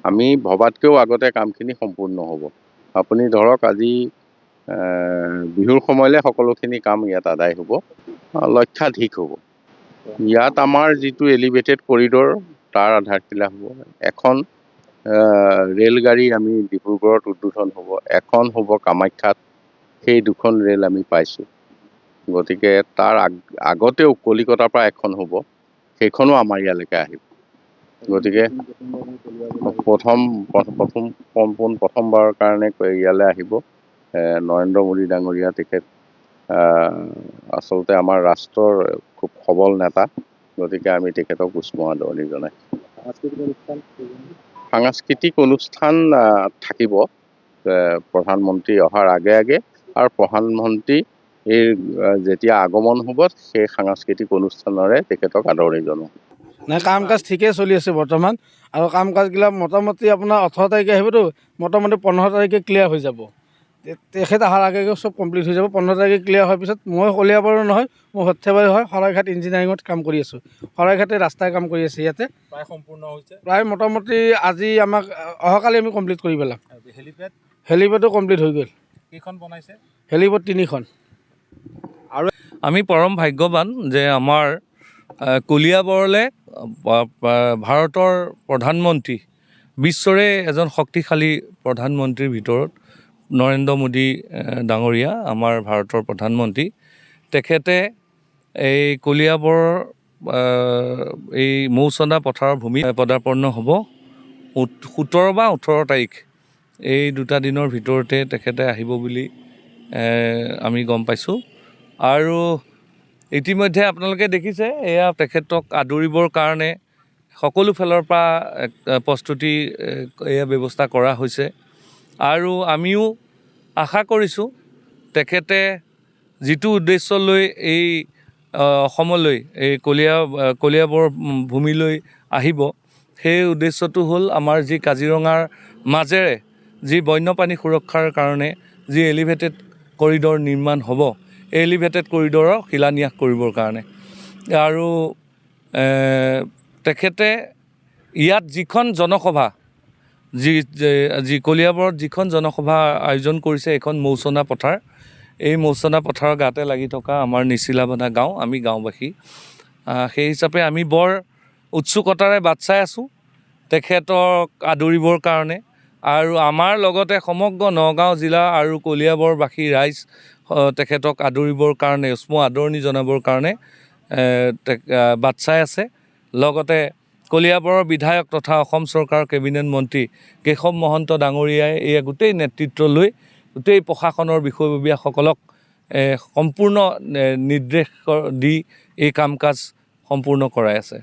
আমি ভবাতকৈও আগতে কামখিনি সম্পূৰ্ণ হ'ব। আপুনি ধৰক আজি বিহুৰ সময়লৈ সকলোখিনি কাম ইয়াত আদায় হ'ব, লক্ষাধিক হ'ব। ইয়াত আমাৰ যিটো এলিভেটেড কৰিডৰ তাৰ আধাৰশিলা হ'ব। এখন ৰেলগাড়ী আমি ডিব্ৰুগড়ত উদ্বোধন হ'ব, এখন হ'ব কামাখ্যাত। সেই দুখন ৰেল আমি পাইছোঁ। গতিকে তাৰ আগতেও কলিকতাৰ পৰা এখন হ'ব, সেইখনো আমাৰ ইয়ালৈকে আহিব। গতিকে প্ৰথমবাৰৰ কাৰণে ইয়ালৈ আহিব নৰেন্দ্ৰ মোদী ডাঙৰীয়া। তেখেত আচলতে আমাৰ ৰাষ্ট্ৰৰ খুব সবল নেতা। গতিকে আমি তেখেতক উষ্ম আদৰণি জনাই সাংস্কৃতিক অনুষ্ঠান থাকিব প্ৰধানমন্ত্ৰী অহাৰ আগে আগে, আৰু প্ৰধানমন্ত্ৰী যেতিয়া আগমন হ'ব সেই সাংস্কৃতিক অনুষ্ঠানেৰে তেখেতক আদৰণি জনাম। নাই, কাম কাজ ঠিকেই চলি আছে বৰ্তমান, আৰু কাম কাজবিলাক মোটামুটি আপোনাৰ 18 তাৰিখে আহিবতো, মোটামুটি 15 তাৰিখে ক্লিয়াৰ হৈ যাব। তেখেত অহাৰ আগে আগে চব কমপ্লিট হৈ যাব। 15 তাৰিখে ক্লিয়াৰ হোৱাৰ পিছত মই কলিয়াবৰৰ নহয়, মই সৰ্থেবাৰী হয়, শৰাইঘাট ইঞ্জিনিয়াৰিঙত কাম কৰি আছোঁ। শৰাইঘাটে ৰাস্তাই কাম কৰি আছে ইয়াতে। প্ৰায় সম্পূৰ্ণ হৈছে। প্ৰায় মোটামুটি আজি আমাক অহাকালি আমি কমপ্লিট কৰি পেলাম। হেলিপেডো কমপ্লিট হৈ গ'ল। কেইখন বনাইছে? হেলিপেড 3খন। আৰু আমি পৰম ভাগ্যৱান যে আমাৰ কলিয়াবৰলৈ ভাৰতৰ প্ৰধানমন্ত্ৰী, বিশ্বৰে এজন শক্তিশালী প্ৰধানমন্ত্ৰীৰ ভিতৰত নৰেন্দ্ৰ মোদী ডাঙৰীয়া, আমাৰ ভাৰতৰ প্ৰধানমন্ত্ৰী, তেখেতে এই কলিয়াবৰৰ এই মৌচন্দা পথাৰৰ ভূমি পদাৰ্পণ হ'ব 17 বা 18 তাৰিখ। এই দুটা দিনৰ ভিতৰতে তেখেতে আহিব বুলি আমি গম পাইছোঁ। আৰু ইতিমধ্যে আপোনালোকে দেখিছে, এয়া তেখেতক আদৰিবৰ কাৰণে সকলো ফালৰ পৰা প্ৰস্তুতি এয়া ব্যৱস্থা কৰা হৈছে। আৰু আমিও আশা কৰিছোঁ তেখেতে যিটো উদ্দেশ্য লৈ এই অসমলৈ, এই কলিয়াবৰ ভূমিলৈ আহিব, সেই উদ্দেশ্যটো হ'ল আমাৰ যি কাজিৰঙাৰ মাজেৰে যি বন্যপ্ৰাণী সুৰক্ষাৰ কাৰণে যি এলিভেটেড কৰিডৰ নিৰ্মাণ হ'ব, এই এলিভেটেড কৰিডৰৰ শিলান্যাস কৰিবৰ কাৰণে। আৰু তেখেতে ইয়াত যিখন জনসভা, যি কলিয়াবৰত যিখন জনসভা আয়োজন কৰিছে, এইখন মৌচন্দা পথাৰ। এই মৌচন্দা পথাৰৰ গাতে লাগি থকা আমাৰ নিচিলাবান্ধা গাঁও, আমি গাঁওবাসী। সেই হিচাপে আমি বৰ উৎসুকতাৰে বাট চাই আছোঁ তেখেতক আদৰিবৰ কাৰণে। আৰু আমাৰ লগতে সমগ্ৰ নগাঁও জিলা আৰু কলিয়াবৰবাসী ৰাইজ তেখেতক আদৰিবৰ কাৰণে, উষ্ম আদৰণি জনাবৰ কাৰণে বাট চাই আছে। লগতে কলিয়াবৰৰ বিধায়ক তথা অসম চৰকাৰৰ কেবিনেট মন্ত্ৰী কেশৱ মহন্ত ডাঙৰীয়াই এই গোটেই নেতৃত্ব লৈ গোটেই প্ৰশাসনৰ বিষয়ববীয়াসকলক সম্পূৰ্ণ নিৰ্দেশ দি এই কাম কাজ সম্পূৰ্ণ কৰাই আছে।